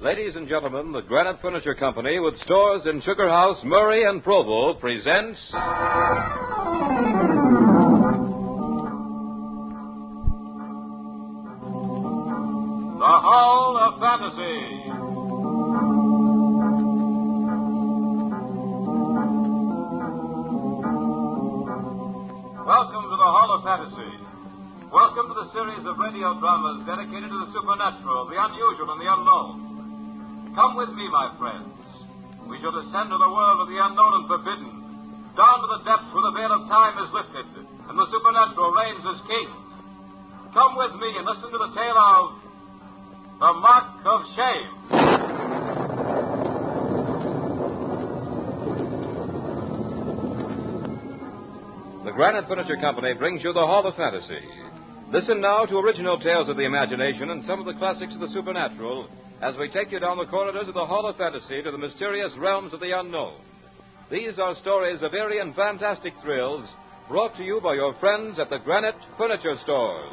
Ladies and gentlemen, the Granite Furniture Company, with stores in Sugar House, Murray, and Provo, presents... The Hall of Fantasy. Welcome to the Hall of Fantasy. Welcome to the series of radio dramas dedicated to the supernatural, the unusual, and the unknown. Come with me, my friends. We shall descend to the world of the unknown and forbidden, down to the depths where the veil of time is lifted, and the supernatural reigns as king. Come with me and listen to the tale of The Mark of Shame. The Granite Furniture Company brings you the Hall of Fantasy. Listen now to original tales of the imagination and some of the classics of the supernatural as we take you down the corridors of the Hall of Fantasy to the mysterious realms of the unknown. These are stories of eerie and fantastic thrills brought to you by your friends at the Granite Furniture Stores.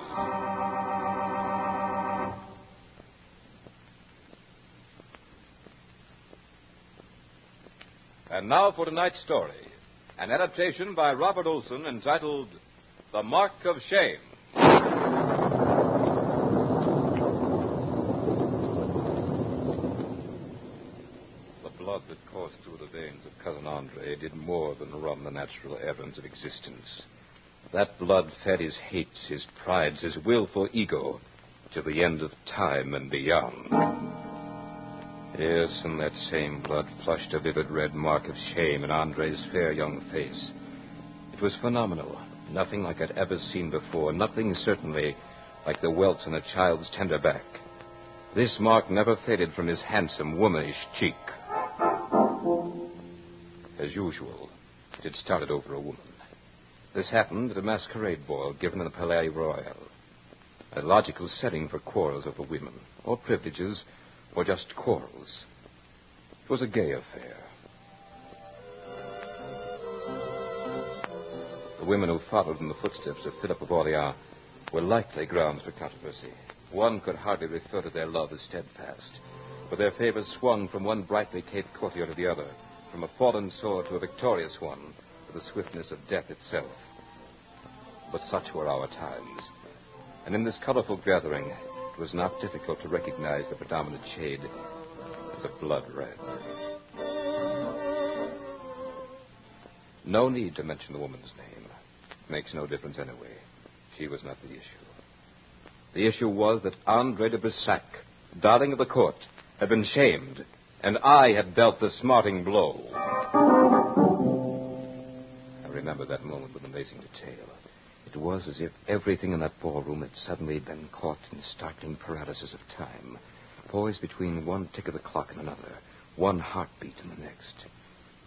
And now for tonight's story, an adaptation by Robert Olson entitled The Mark of Shame. The blood that coursed through the veins of Cousin Andre did more than run the natural errands of existence. That blood fed his hates, his prides, his willful ego, to the end of time and beyond. Yes, and that same blood flushed a vivid red mark of shame in Andre's fair young face. It was phenomenal. Nothing like I'd ever seen before. Nothing, certainly, like the welts on a child's tender back. This mark never faded from his handsome, womanish cheek. As usual, it had started over a woman. This happened at a masquerade ball given in the Palais Royal. A logical setting for quarrels over women, or privileges, or just quarrels. It was a gay affair. The women who followed in the footsteps of Philip of Orleans were likely grounds for controversy. One could hardly refer to their love as steadfast, for their favors swung from one brightly caped courtier to the other, from a fallen sword to a victorious one, with the swiftness of death itself. But such were our times, and in this colorful gathering, it was not difficult to recognize the predominant shade as a blood red. No need to mention the woman's name. Makes no difference anyway. She was not the issue. The issue was that Andre de Brissac, darling of the court, had been shamed, and I had dealt the smarting blow. I remember that moment with amazing detail. It was as if everything in that ballroom had suddenly been caught in startling paralysis of time, poised between one tick of the clock and another, one heartbeat and the next.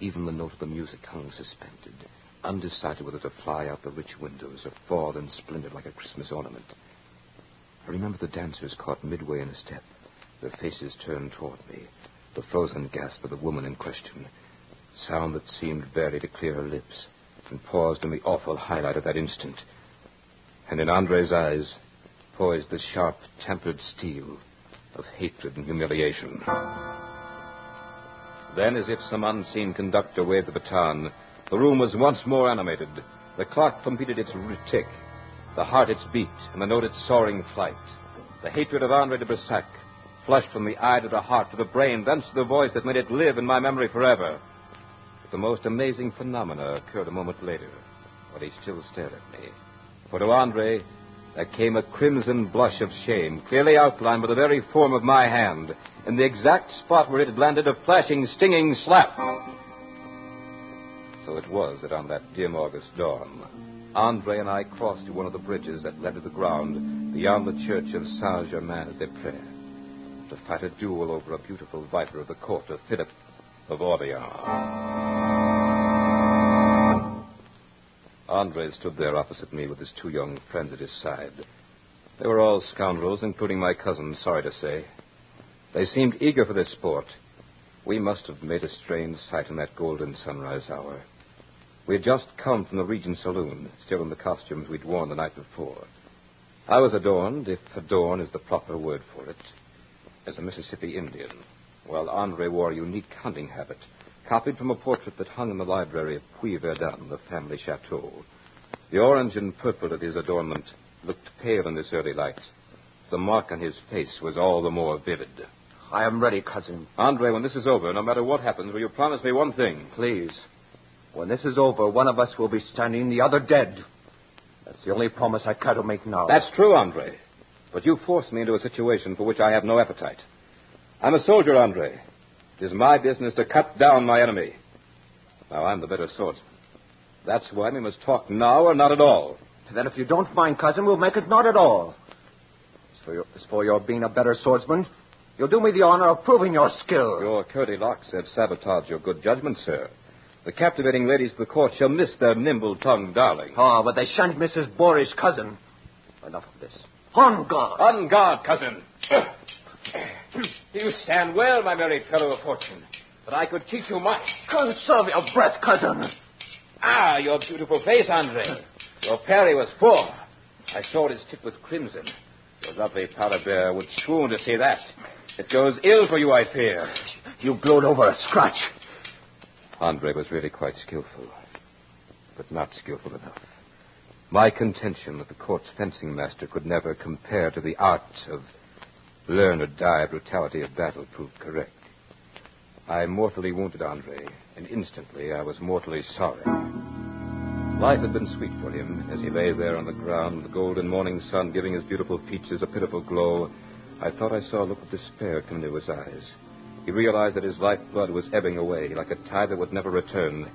Even the note of the music hung suspended, undecided whether to fly out the rich windows or fall in splendor like a Christmas ornament. I remember the dancers caught midway in a step, their faces turned toward me, the frozen gasp of the woman in question, sound that seemed barely to clear her lips, and paused in the awful highlight of that instant. And in Andre's eyes poised the sharp, tempered steel of hatred and humiliation. Then, as if some unseen conductor waved the baton, the room was once more animated. The clock completed its tick, the heart its beat, and the note its soaring flight. The hatred of Andre de Brissac flushed from the eye to the heart to the brain, thence to the voice that made it live in my memory forever. But the most amazing phenomena occurred a moment later, while he still stared at me. For to Andre, there came a crimson blush of shame, clearly outlined by the very form of my hand, in the exact spot where it had landed a flashing, stinging slap. So it was that on that dim August dawn, Andre and I crossed to one of the bridges that led to the ground beyond the church of Saint-Germain-des-Prés to fight a duel over a beautiful viper of the court of Philip of Orleans. Andre stood there opposite me with his two young friends at his side. They were all scoundrels, including my cousin, sorry to say. They seemed eager for this sport. We must have made a strange sight in that golden sunrise hour. We had just come from the Regent Saloon, still in the costumes we'd worn the night before. I was adorned, if adorn is the proper word for it, as a Mississippi Indian, Well, Andre wore a unique hunting habit, copied from a portrait that hung in the library of Puy-Verdun, the family chateau. The orange and purple of his adornment looked pale in this early light. The mark on his face was all the more vivid. I am ready, cousin. Andre, when this is over, no matter what happens, will you promise me one thing? Please. When this is over, one of us will be standing, the other dead. That's the only promise I care to make now. That's true, Andre. But you forced me into a situation for which I have no appetite. I'm a soldier, Andre. It is my business to cut down my enemy. Now, I'm the better swordsman. That's why we must talk now or not at all. Then if you don't mind, cousin, we'll make it not at all. As for your being a better swordsman, you'll do me the honor of proving your skill. Your curly locks have sabotaged your good judgment, sir. The captivating ladies of the court shall miss their nimble-tongued darling. Oh, but they shan't miss his boorish cousin. Enough of this. On guard. On guard, cousin. You stand well, my merry fellow of fortune. But I could teach you much. Conserve your breath, cousin. Ah, your beautiful face, Andre. Your parry was full. I saw it is tipped with crimson. Your lovely powder bear would swoon to see that. It goes ill for you, I fear. You glowed over a scratch. Andre was really quite skillful, but not skillful enough. My contention that the court's fencing master could never compare to the art of learn or die brutality of battle proved correct. I mortally wounded Andre, and instantly I was mortally sorry. Life had been sweet for him as he lay there on the ground, the golden morning sun giving his beautiful features a pitiful glow. I thought I saw a look of despair come into his eyes. He realized that his lifeblood was ebbing away like a tide that would never return.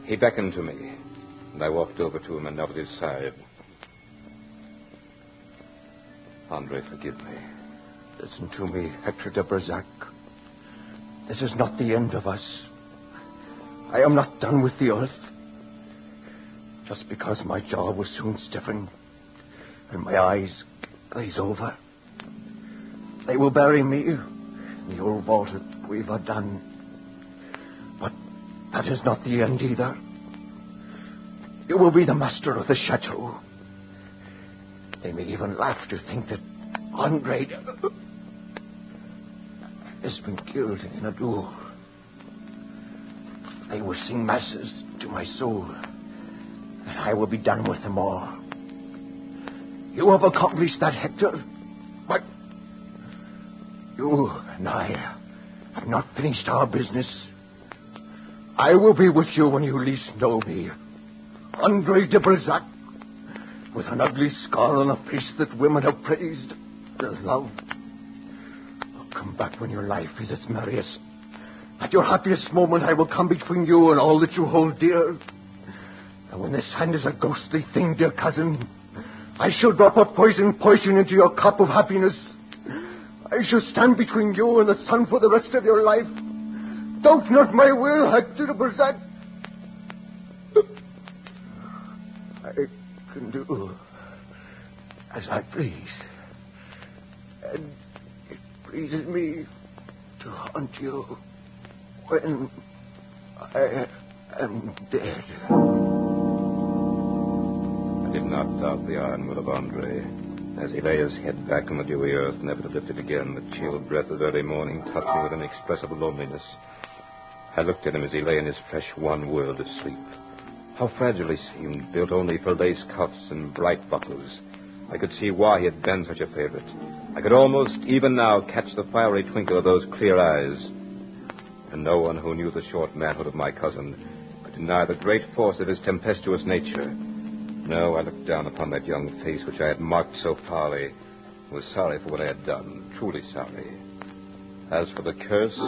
He beckoned to me, and I walked over to him and knelt at his side. Andre, forgive me. Listen to me, Hector de Berzac. This is not the end of us. I am not done with the earth. Just because my jaw will soon stiffen and my eyes glaze over, they will bury me in the old vault at Puy-Verdun. But that is not the end either. You will be the master of the chateau. They may even laugh to think that Andre has been killed in a duel. They will sing masses to my soul, and I will be done with them all. You have accomplished that, Hector, but you and I have not finished our business. I will be with you when you least know me. Andre de Berzac, with an ugly scar on a face that women have praised as love. I'll come back when your life is its merriest. At your happiest moment, I will come between you and all that you hold dear. And when this hand is a ghostly thing, dear cousin, I shall drop a poison into your cup of happiness. I shall stand between you and the sun for the rest of your life. Doubt not my will, Hector de Berzac. I can do as I please. And it pleases me to haunt you when I am dead. I did not doubt the iron will of Andre. As he lay his head back on the dewy earth, never to lift it again, the chill breath of early morning touched me with inexpressible loneliness. I looked at him as he lay in his fresh, one world of sleep. How fragile he seemed, built only for lace cuffs and bright buckles. I could see why he had been such a favorite. I could almost, even now, catch the fiery twinkle of those clear eyes. And no one who knew the short manhood of my cousin could deny the great force of his tempestuous nature. No, I looked down upon that young face which I had marked so foully, and was sorry for what I had done, truly sorry. As for the curse,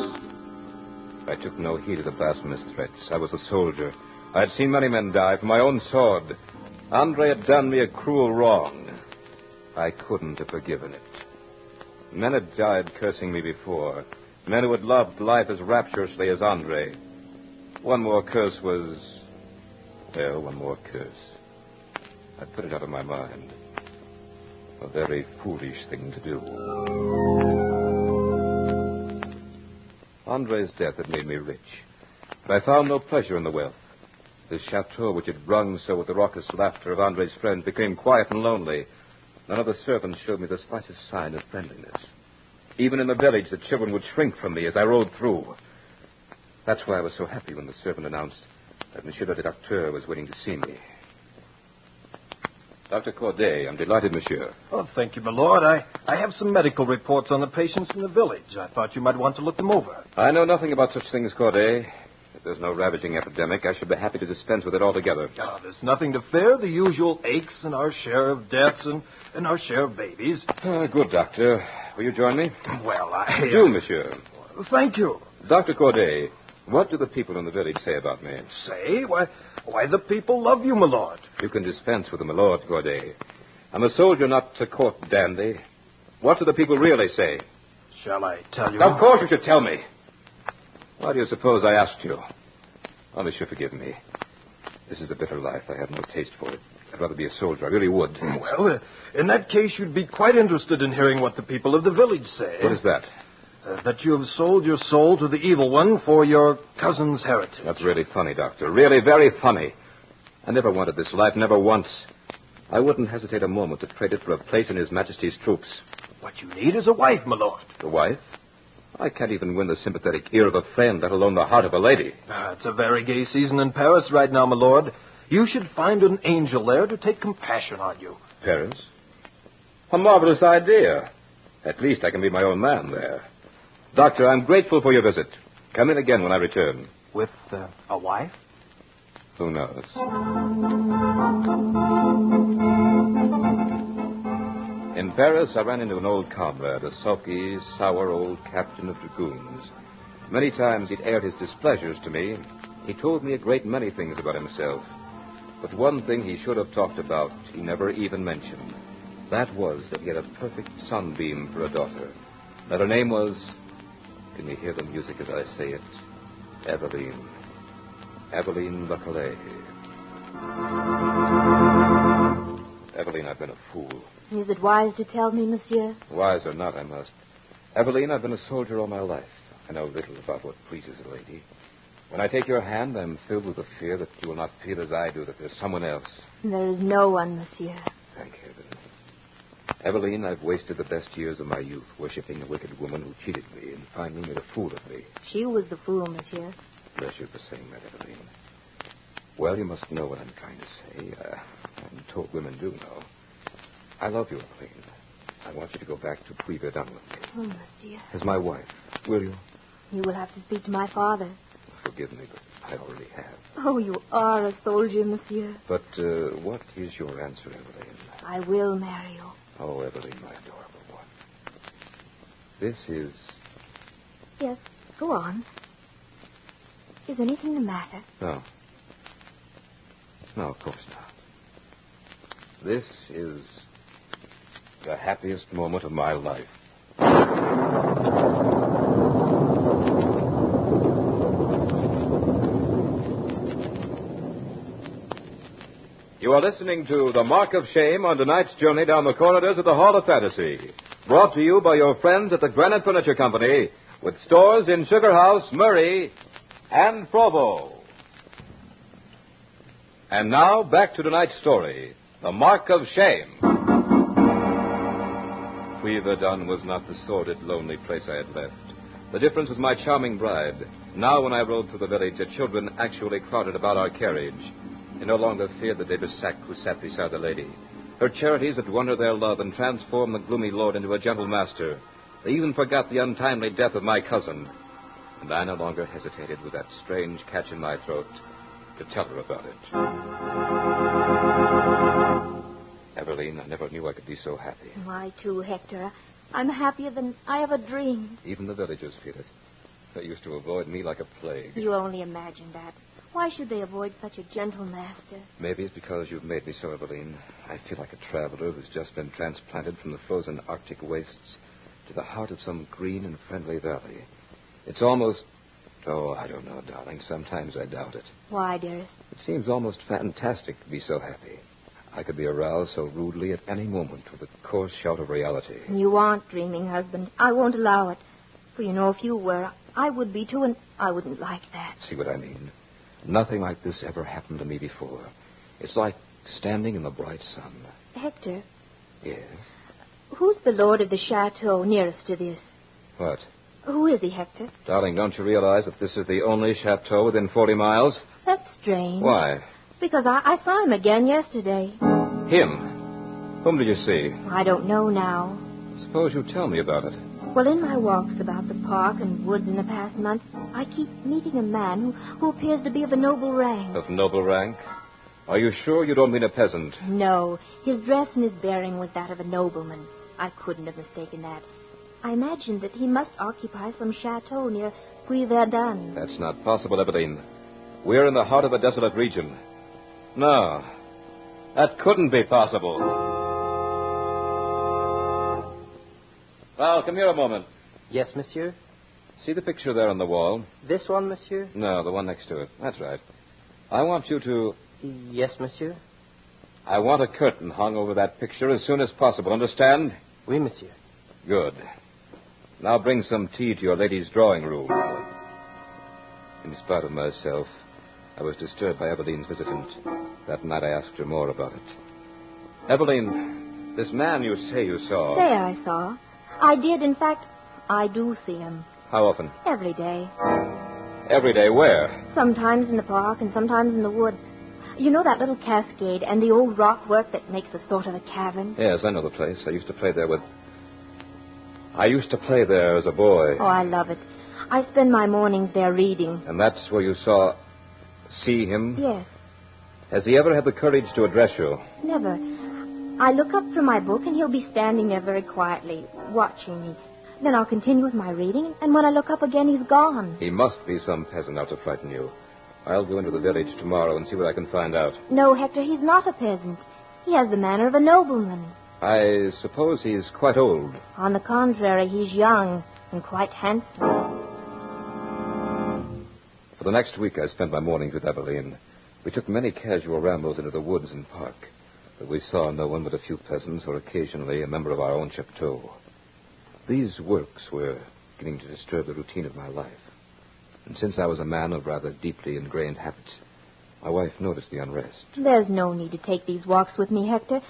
I took no heed of the blasphemous threats. I was a soldier. I had seen many men die for my own sword. Andre had done me a cruel wrong. I couldn't have forgiven it. Men had died cursing me before. Men who had loved life as rapturously as Andre. One more curse was... well, one more curse. I put it out of my mind. A very foolish thing to do. Andre's death had made me rich, but I found no pleasure in the wealth. This chateau, which had rung so with the raucous laughter of Andre's friends, became quiet and lonely. None of the servants showed me the slightest sign of friendliness. Even in the village, the children would shrink from me as I rode through. That's why I was so happy when the servant announced that Monsieur le Docteur was waiting to see me. Dr. Corday, I'm delighted, monsieur. Oh, thank you, my lord. I have some medical reports on the patients in the village. I thought you might want to look them over. I know nothing about such things, Corday. If there's no ravaging epidemic, I should be happy to dispense with it altogether. Oh, there's nothing to fear. The usual aches and our share of deaths and our share of babies. Good, Doctor. Will you join me? Well, Do, monsieur. Thank you. Dr. Corday, what do the people in the village say about me? Say? Why, the people love you, my lord. You can dispense with them, my lord, Corday. I'm a soldier, not a court dandy. What do the people really say? Shall I tell you? Of course you should tell me. Why do you suppose I asked you? Oh, monsieur, forgive me. This is a bitter life. I have no taste for it. I'd rather be a soldier. I really would. Well, in that case, you'd be quite interested in hearing what the people of the village say. What is that? That you have sold your soul to the evil one for your cousin's heritage. That's really funny, Doctor. Really very funny. I never wanted this life, never once. I wouldn't hesitate a moment to trade it for a place in His Majesty's troops. What you need is a wife, my lord. The wife? I can't even win the sympathetic ear of a friend, let alone the heart of a lady. It's a very gay season in Paris right now, my lord. You should find an angel there to take compassion on you. Paris? A marvelous idea. At least I can be my own man there. Doctor, I'm grateful for your visit. Come in again when I return. With a wife? Who knows? In Paris, I ran into an old comrade, a sulky, sour old captain of dragoons. Many times he'd aired his displeasures to me. He told me a great many things about himself. But one thing he should have talked about, he never even mentioned. That was that he had a perfect sunbeam for a daughter. That her name was... Can you hear the music as I say it? Eveline. Eveline Bacalais. Eveline, I've been a fool. Is it wise to tell me, monsieur? Wise or not, I must. Eveline, I've been a soldier all my life. I know little about what pleases a lady. When I take your hand, I'm filled with the fear that you will not feel as I do, that there's someone else. There is no one, monsieur. Thank heaven. Eveline, I've wasted the best years of my youth worshipping a wicked woman who cheated me and finally made a fool of me. She was the fool, monsieur. Bless you for saying that, Eveline. Well, you must know what I'm trying to say. I'm told women do know. I love you, Eveline. I want you to go back to Puy-Verdun with me. Oh, monsieur. As my wife. Will you? You will have to speak to my father. Forgive me, but I already have. Oh, you are a soldier, monsieur. But what is your answer, Eveline? I will marry you. Oh, Eveline, my adorable one. This is... Yes, go on. Is anything the matter? No. No, of course not. This is the happiest moment of my life. You are listening to The Mark of Shame on tonight's journey down the corridors of the Hall of Fantasy. Brought to you by your friends at the Granite Furniture Company, with stores in Sugar House, Murray, and Provo. And now, back to tonight's story, The Mark of Shame. Puy-Verdun was not the sordid, lonely place I had left. The difference was my charming bride. Now, when I rode through the village, the children actually crowded about our carriage. They no longer feared the Debussy who sat beside the lady. Her charities had won her their love and transformed the gloomy lord into a gentle master. They even forgot the untimely death of my cousin. And I no longer hesitated with that strange catch in my throat to tell her about it. Eveline, I never knew I could be so happy. I, too, Hector. I'm happier than I ever dreamed. Even the villagers feel it. They used to avoid me like a plague. You only imagine that. Why should they avoid such a gentle master? Maybe it's because you've made me so, Eveline. I feel like a traveler who's just been transplanted from the frozen Arctic wastes to the heart of some green and friendly valley. It's almost... Oh, I don't know, darling. Sometimes I doubt it. Why, dearest? It seems almost fantastic to be so happy. I could be aroused so rudely at any moment with a coarse shout of reality. You aren't dreaming, husband. I won't allow it. For you know, if you were, I would be too, and I wouldn't like that. See what I mean? Nothing like this ever happened to me before. It's like standing in the bright sun. Hector? Yes? Who's the lord of the chateau nearest to this? What? Who is he, Hector? Darling, don't you realize that this is the only chateau within 40 miles? That's strange. Why? Because I saw him again yesterday. Him? Whom did you see? I don't know now. Suppose you tell me about it. Well, in my walks about the park and woods in the past month, I keep meeting a man who appears to be of a noble rank. Of noble rank? Are you sure you don't mean a peasant? No. His dress and his bearing was that of a nobleman. I couldn't have mistaken that. I imagined that he must occupy some chateau near Puy-Verdun. That's not possible, Eveline. We're in the heart of a desolate region. No, that couldn't be possible. Val, come here a moment. Yes, monsieur? See the picture there on the wall? This one, monsieur? No, the one next to it. That's right. I want you to... Yes, monsieur? I want a curtain hung over that picture as soon as possible. Understand? Oui, monsieur. Good. Now bring some tea to your lady's drawing room. In spite of myself, I was disturbed by Eveline's visitant. That night I asked her more about it. Eveline, this man you say you saw... Say I saw. I did. In fact, I do see him. How often? Every day. Every day where? Sometimes in the park and sometimes in the wood. You know that little cascade and the old rock work that makes a sort of a cavern? Yes, I know the place. I used to play there as a boy. Oh, I love it. I spend my mornings there reading. And that's where you see him? Yes. Has he ever had the courage to address you? Never. I look up from my book and he'll be standing there very quietly, watching me. Then I'll continue with my reading, and when I look up again, he's gone. He must be some peasant out to frighten you. I'll go into the village tomorrow and see what I can find out. No, Hector, he's not a peasant. He has the manner of a nobleman. I suppose he's quite old. On the contrary, he's young and quite handsome. For the next week, I spent my mornings with Eveline. We took many casual rambles into the woods and park, but we saw no one but a few peasants or occasionally a member of our own chateau. These works were beginning to disturb the routine of my life. And since I was a man of rather deeply ingrained habits, my wife noticed the unrest. There's no need to take these walks with me, Hector.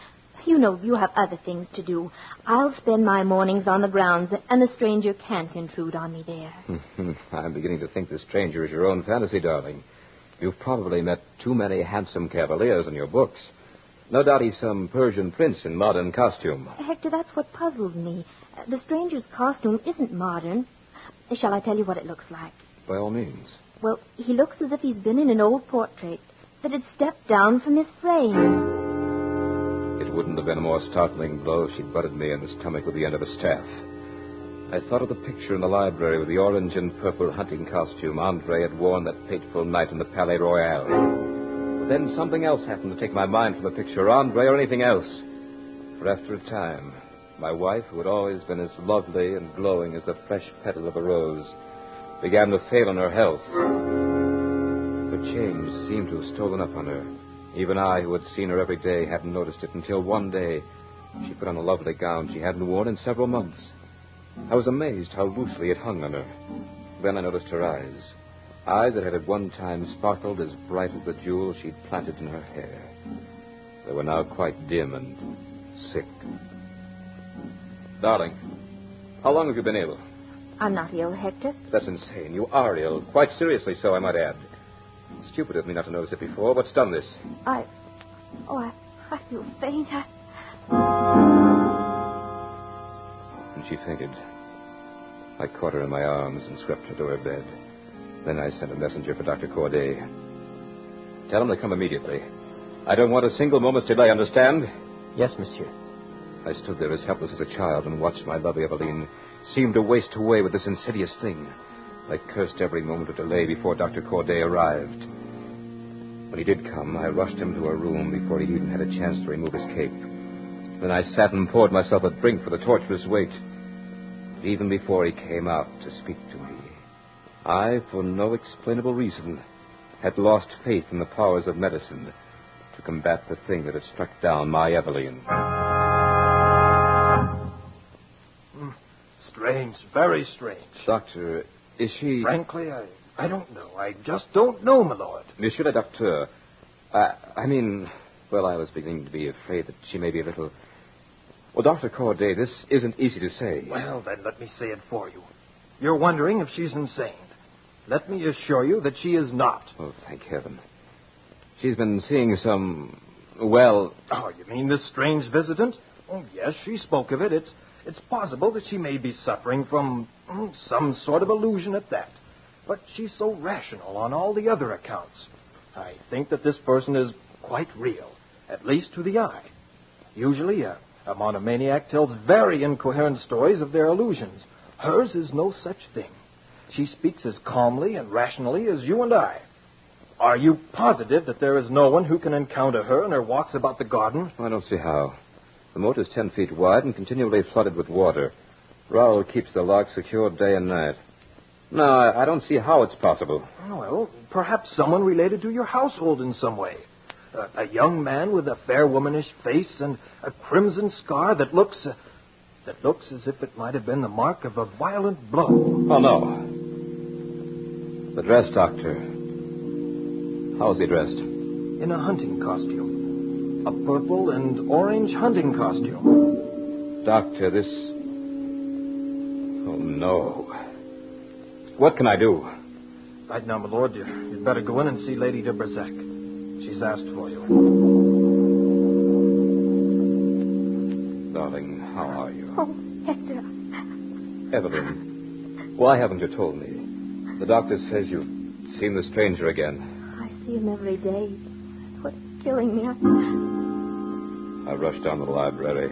You know you have other things to do. I'll spend my mornings on the grounds, and the stranger can't intrude on me there. I'm beginning to think the stranger is your own fantasy, darling. You've probably met too many handsome cavaliers in your books. No doubt he's some Persian prince in modern costume. Hector, that's what puzzles me. The stranger's costume isn't modern. Shall I tell you what it looks like? By all means. Well, he looks as if he's been in an old portrait that had stepped down from his frame. It wouldn't have been a more startling blow if she'd butted me in the stomach with the end of a staff. I thought of the picture in the library with the orange and purple hunting costume Andre had worn that fateful night in the Palais Royal. But then something else happened to take my mind from the picture, Andre or anything else. For after a time, my wife, who had always been as lovely and glowing as the fresh petal of a rose, began to fail in her health. Her change seemed to have stolen up on her. Even I, who had seen her every day, hadn't noticed it until one day she put on a lovely gown she hadn't worn in several months. I was amazed how loosely it hung on her. Then I noticed her eyes that had at one time sparkled as bright as the jewels she'd planted in her hair. They were now quite dim and sick. Darling, how long have you been ill? I'm not ill, Hector. That's insane. You are ill. Quite seriously so, I might add. Stupid of me not to notice it before. What's done this? I feel faint. And she fainted. I caught her in my arms and swept her to her bed. Then I sent a messenger for Dr. Corday. Tell him to come immediately. I don't want a single moment's delay, understand? Yes, monsieur. I stood there as helpless as a child and watched my lovely Eveline seem to waste away with this insidious thing. I cursed every moment of delay before Dr. Corday arrived. When he did come, I rushed him to a room before he even had a chance to remove his cape. Then I sat and poured myself a drink for the torturous wait. But even before he came out to speak to me, I, for no explainable reason, had lost faith in the powers of medicine to combat the thing that had struck down my Eveline. Strange, very strange. Doctor, is she... Frankly, I don't know. I just don't know, my lord. Monsieur le Docteur, I was beginning to be afraid that she may be a little... Well, Dr. Corday, this isn't easy to say. Well, then, let me say it for you. You're wondering if she's insane. Let me assure you that she is not. Oh, thank heaven. She's been seeing some, well... Oh, you mean this strange visitant? Oh, yes, she spoke of it. It's possible that she may be suffering from some sort of illusion at that. But she's so rational on all the other accounts. I think that this person is quite real, at least to the eye. Usually, a monomaniac tells very incoherent stories of their illusions. Hers is no such thing. She speaks as calmly and rationally as you and I. Are you positive that there is no one who can encounter her in her walks about the garden? I don't see how. The moat is 10 feet wide and continually flooded with water. Raoul keeps the lock secured day and night. No, I don't see how it's possible. Well, perhaps someone related to your household in some way. A young man with a fair womanish face and a crimson scar that looks as if it might have been the mark of a violent blow. Oh, no. The dress doctor. How's he dressed? In a hunting costume. A purple and orange hunting costume. Doctor, this... Oh, no. What can I do? Right now, my lord, you'd better go in and see Lady de Bersac. She's asked for you. Darling, how are you? Oh, Hector. Evelyn, why haven't you told me? The doctor says you've seen the stranger again. I see him every day. That's what's killing me. I rushed down to the library,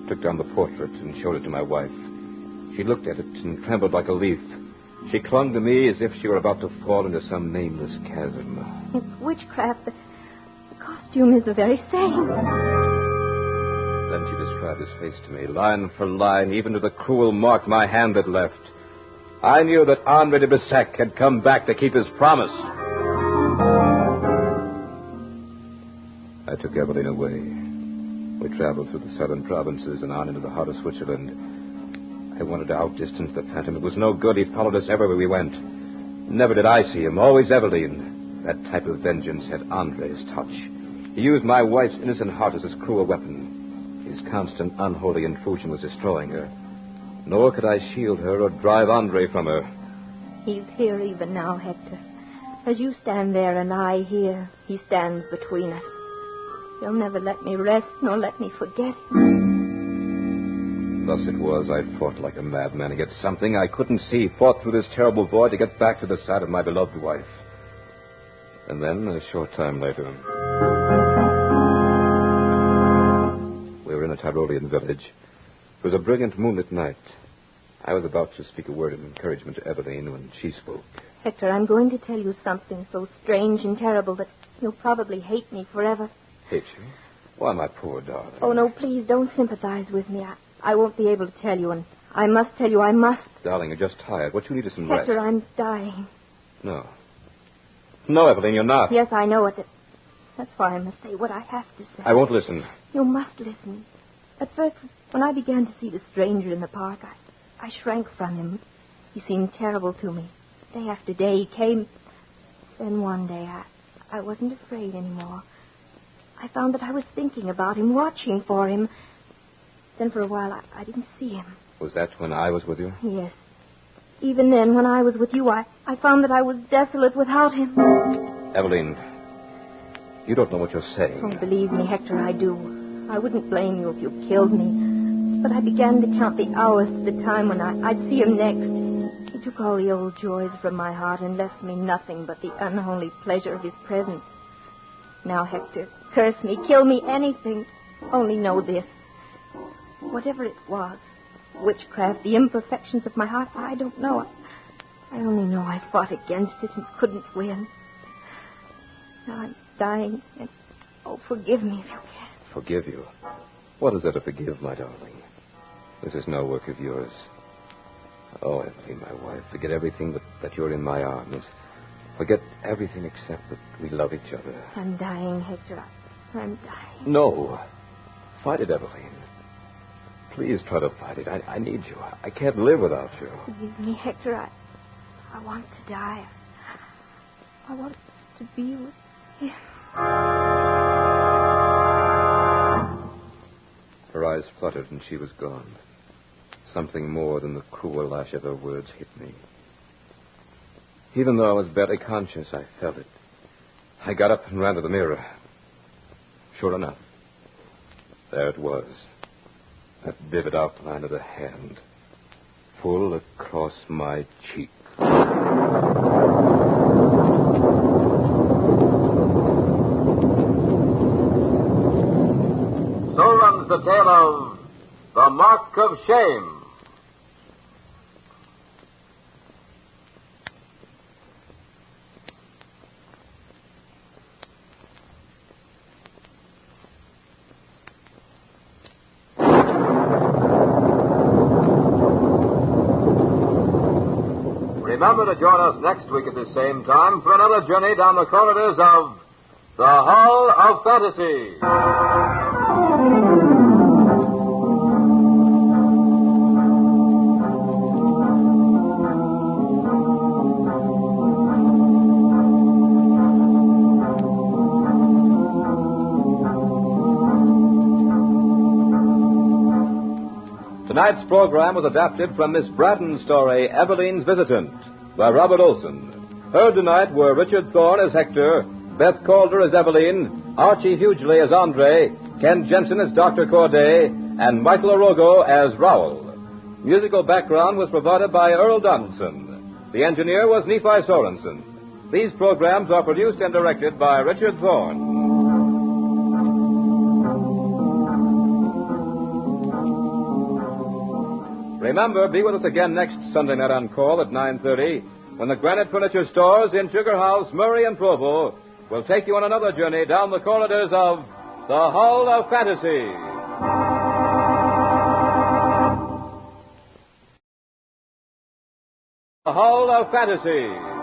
took down the portrait, and showed it to my wife. She looked at it and trembled like a leaf. She clung to me as if she were about to fall into some nameless chasm. It's witchcraft. The costume is the very same. Then she described his face to me, line for line, even to the cruel mark my hand had left. I knew that Henri de Bersac had come back to keep his promise. I took Evelyn away. We traveled through the southern provinces and on into the heart of Switzerland. I wanted to outdistance the phantom. It was no good. He followed us everywhere we went. Never did I see him. Always Evelyn. That type of vengeance had Andre's touch. He used my wife's innocent heart as his cruel weapon. His constant, unholy intrusion was destroying her. Nor could I shield her or drive Andre from her. He's here even now, Hector. As you stand there and I here, he stands between us. He'll never let me rest nor let me forget him. Thus it was I fought like a madman against something I couldn't see, fought through this terrible void to get back to the side of my beloved wife. And then, a short time later, we were in a Tyrolean village. It was a brilliant moonlit night. I was about to speak a word of encouragement to Evelyn when she spoke. Hector, I'm going to tell you something so strange and terrible that you'll probably hate me forever. Hate you? Why, my poor darling. Oh, no, please don't sympathize with me. I won't be able to tell you, and I must tell you, I must. Darling, you're just tired. What you need is some rest. Hector, I'm dying. No. No, Evelyn, you're not. Yes, I know it. That's why I must say what I have to say. I won't listen. You must listen. At first, when I began to see the stranger in the park, I shrank from him. He seemed terrible to me. Day after day he came. Then one day I wasn't afraid anymore. I found that I was thinking about him, watching for him. Then for a while I didn't see him. Was that when I was with you? Yes. Even then, when I was with you, I found that I was desolate without him. Evelyn, you don't know what you're saying. Oh, believe me, Hector, I do. I wouldn't blame you if you killed me. But I began to count the hours to the time when I'd see him next. He took all the old joys from my heart and left me nothing but the unholy pleasure of his presence. Now, Hector, curse me, kill me, anything. Only know this. Whatever it was, witchcraft, the imperfections of my heart, I don't know. I only know I fought against it and couldn't win. Now I'm dying, and, oh, forgive me if you can. Forgive you? What is there to forgive, my darling? This is no work of yours. Oh, Evelyn, my wife, forget everything but that you're in my arms. Forget everything except that we love each other. I'm dying, Hector. I'm dying. No. Fight it, Evelyn. Please try to fight it. I need you. I can't live without you. Forgive me, Hector. I want to die. I want to be with him. Her eyes fluttered and she was gone. something more than the cruel lash of her words hit me. Even though I was barely conscious, I felt it. I got up and ran to the mirror. Sure enough, there it was. That vivid outline of the hand, full across my cheek. So runs the tale of The Mark of Shame. Remember to join us next week at the same time for another journey down the corridors of the Hall of Fantasy. Tonight's program was adapted from Miss Braddon's story, Eveline's Visitant, by Robert Olson. Heard tonight were Richard Thorne as Hector, Beth Calder as Eveline, Archie Hughley as Andre, Ken Jensen as Dr. Corday, and Michael Orogo as Rowell. Musical background was provided by Earl Donaldson. The engineer was Nephi Sorensen. These programs are produced and directed by Richard Thorne. Remember, be with us again next Sunday night on call at 9:30 when the Granite Furniture Stores in Sugar House, Murray, and Provo will take you on another journey down the corridors of the Hall of Fantasy. The Hall of Fantasy.